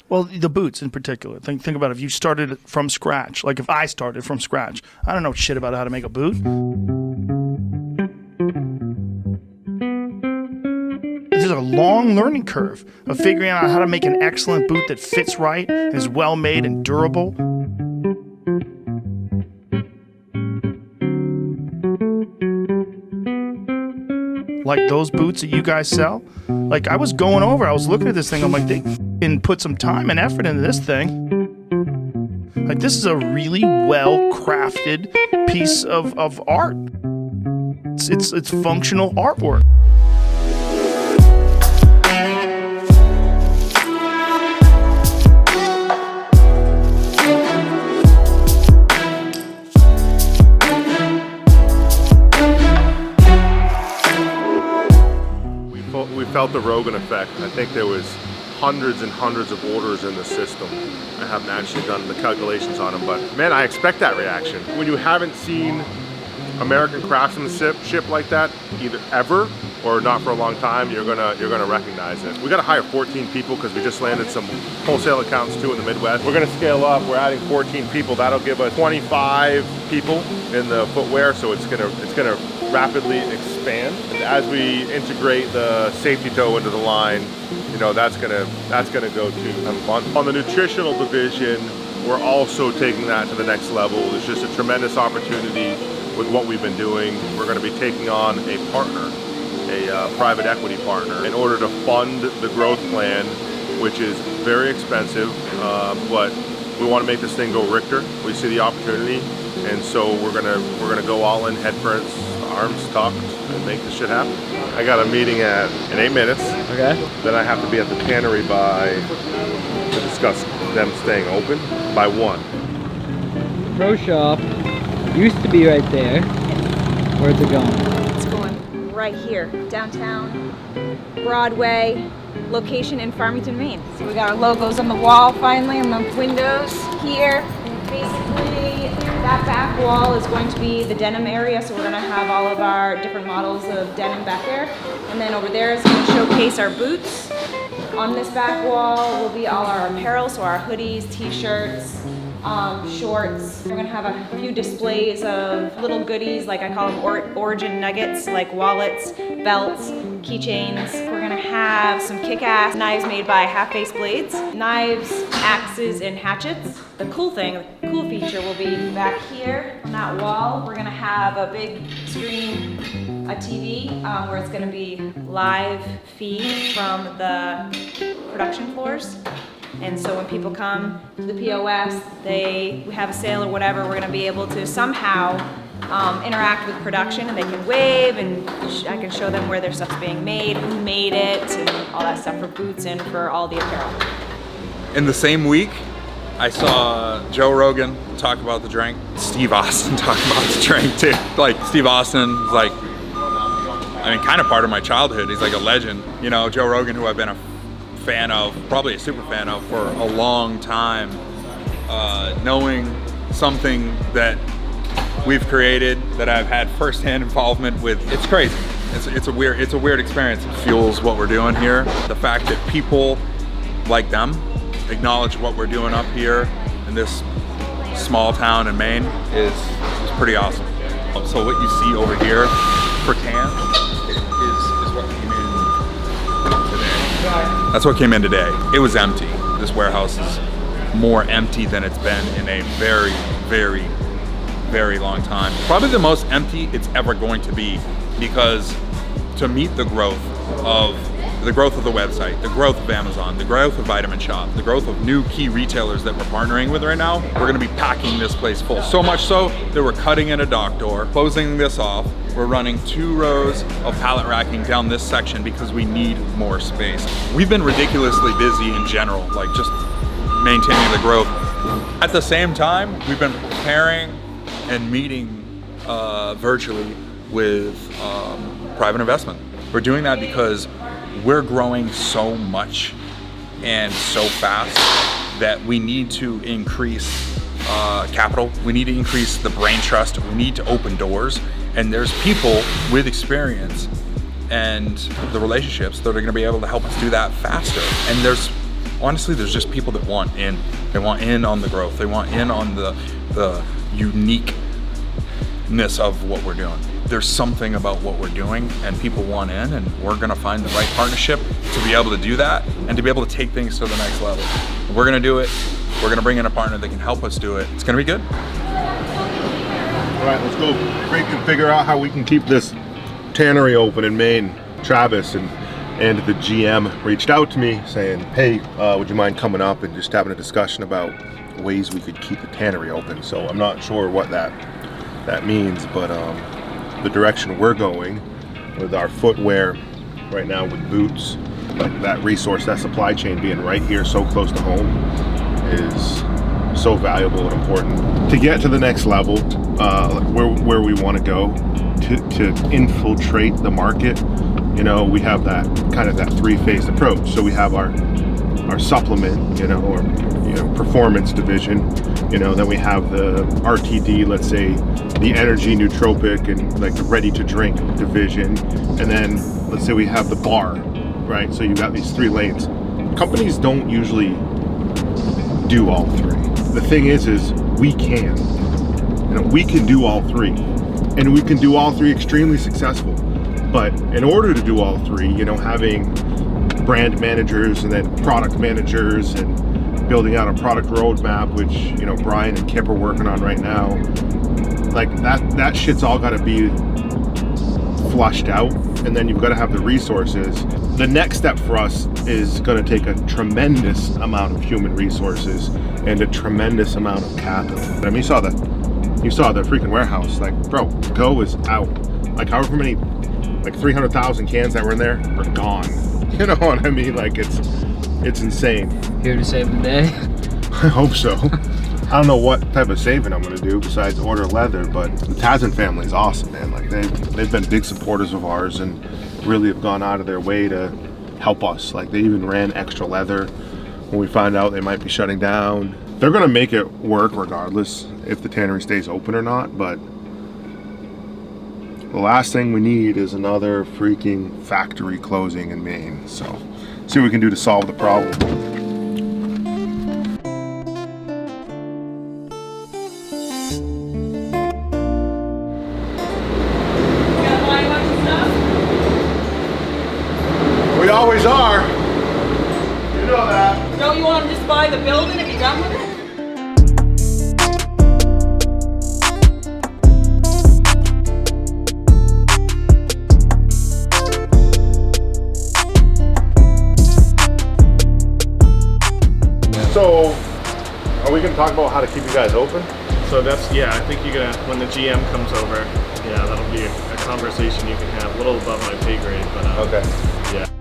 Well, the boots in particular. Think about if you started from scratch. Like if I started from scratch, I don't know shit about how to make a boot. There's a long learning curve of figuring out how to make an excellent boot that fits right, is well made and durable. Like those boots that you guys sell. Like I was looking at this thing, I'm like, they can put some time and effort into this thing. Like this is a really well-crafted piece of art. It's functional artwork. We felt the Rogan effect. I think there was hundreds and hundreds of orders in the system. I haven't actually done the calculations on them, but man, I expect that reaction. When you haven't seen American craftsmanship like that, either ever or not for a long time, you're gonna recognize it. We gotta hire 14 people because we just landed some wholesale accounts too in the Midwest. We're gonna scale up. We're adding 14 people. That'll give us 25 people in the footwear. So it's gonna rapidly expand. And as we integrate the safety toe into the line, you know, that's gonna go too. On the nutritional division, we're also taking that to the next level. There's just a tremendous opportunity with what we've been doing. We're going to be taking on a partner, a private equity partner, in order to fund the growth plan, which is very expensive, but we want to make this thing go Richter. We see the opportunity, and so we're gonna go all in, head first, arms tucked, and make this shit happen. I got a meeting in 8 minutes. Okay. Then I have to be at the Tannery to discuss them staying open by 1. Pro shop used to be right there. Where's it going? It's going right here, downtown, Broadway, location in Farmington, Maine. So we got our logos on the wall finally, on the windows here. Basically, that back wall is going to be the denim area, so we're going to have all of our different models of denim back there. And then over there is going to showcase our boots. On this back wall will be all our apparel, so our hoodies, t-shirts, shorts. We're gonna have a few displays of little goodies, like I call them origin nuggets, like wallets, belts, keychains. We're gonna have some kick-ass knives made by Half-Face Blades, knives, axes, and hatchets. The cool feature will be back here on that wall. We're gonna have a big screen, a TV, where it's gonna be live feed from the production floors. And so when people come to the POS, we have a sale or whatever, we're gonna be able to somehow interact with production, and they can wave, and I can show them where their stuff's being made, who made it, and all that stuff for boots and for all the apparel. In the same week, I saw Joe Rogan talk about the drink, Steve Austin talk about the drink too. Like Steve Austin is like, I mean, kind of part of my childhood. He's like a legend. You know, Joe Rogan, who I've been a fan of, probably a super fan of for a long time, knowing something that we've created that I've had firsthand involvement with, it's crazy. It's a weird experience. It fuels what we're doing here. The fact that people like them acknowledge what we're doing up here in this small town in Maine is pretty awesome. So what you see over here for cans is what came in today. That's what came in today. It was empty. This warehouse is more empty than it's been in a very, very, very long time. Probably the most empty it's ever going to be, because to meet the growth of the website, the growth of Amazon, the growth of Vitamin Shop, the growth of new key retailers that we're partnering with right now, we're gonna be packing this place full. So much so that we're cutting in a dock door, closing this off. We're running 2 rows of pallet racking down this section because we need more space. We've been ridiculously busy in general, like just maintaining the growth. At the same time, we've been preparing and meeting virtually with private investment. We're doing that because we're growing so much and so fast that we need to increase capital. We need to increase the brain trust. We need to open doors. And there's people with experience and the relationships that are gonna be able to help us do that faster. And there's honestly, there's just people that want in. They want in on the growth. They want in on the uniqueness of what we're doing. There's something about what we're doing and people want in, and we're gonna find the right partnership to be able to do that and to be able to take things to the next level. We're gonna do it. We're gonna bring in a partner that can help us do it. It's gonna be good. All right, let's go. Great to figure out how we can keep this tannery open in Maine. Travis and the GM reached out to me saying, hey, would you mind coming up and just having a discussion about ways we could keep the tannery open? So I'm not sure what that means, but the direction we're going with our footwear right now with boots, like that resource, that supply chain being right here so close to home is so valuable and important. To get to the next level, where we want to go, to infiltrate the market, you know, we have that kind of that three-phased approach. So we have our supplement, or performance division, then we have the RTD, let's say the energy nootropic and like the ready to drink division, and then let's say we have the bar, right? So you've got these 3 lanes. Companies don't usually do all 3. The thing is we can. We can do all 3, and we can do all 3 extremely successful. But in order to do all 3, having brand managers and then product managers and building out a product roadmap, which Brian and Kip are working on right now, like that shit's all got to be flushed out, and then you've got to have the resources. The next step for us is going to take a tremendous amount of human resources and a tremendous amount of capital. I mean, you saw the freaking warehouse. Like, bro, Go is out. Like, however many, like 300,000 cans that were in there are gone. You know what I mean? Like, it's insane. Here to save the day? I hope so. I don't know what type of saving I'm gonna do besides order leather, but the Tazin family is awesome, man. Like, they've been big supporters of ours and really have gone out of their way to help us. Like, they even ran extra leather when we found out they might be shutting down. They're gonna make it work regardless if the tannery stays open or not, but the last thing we need is another freaking factory closing in Maine. So, see what we can do to solve the problem. We always are. You know that. Don't you want to just buy the building and be done with it? So, are we going to talk about how to keep you guys open? So I think you're gonna, when the GM comes over, that'll be a conversation you can have, a little above my pay grade, but Okay. yeah.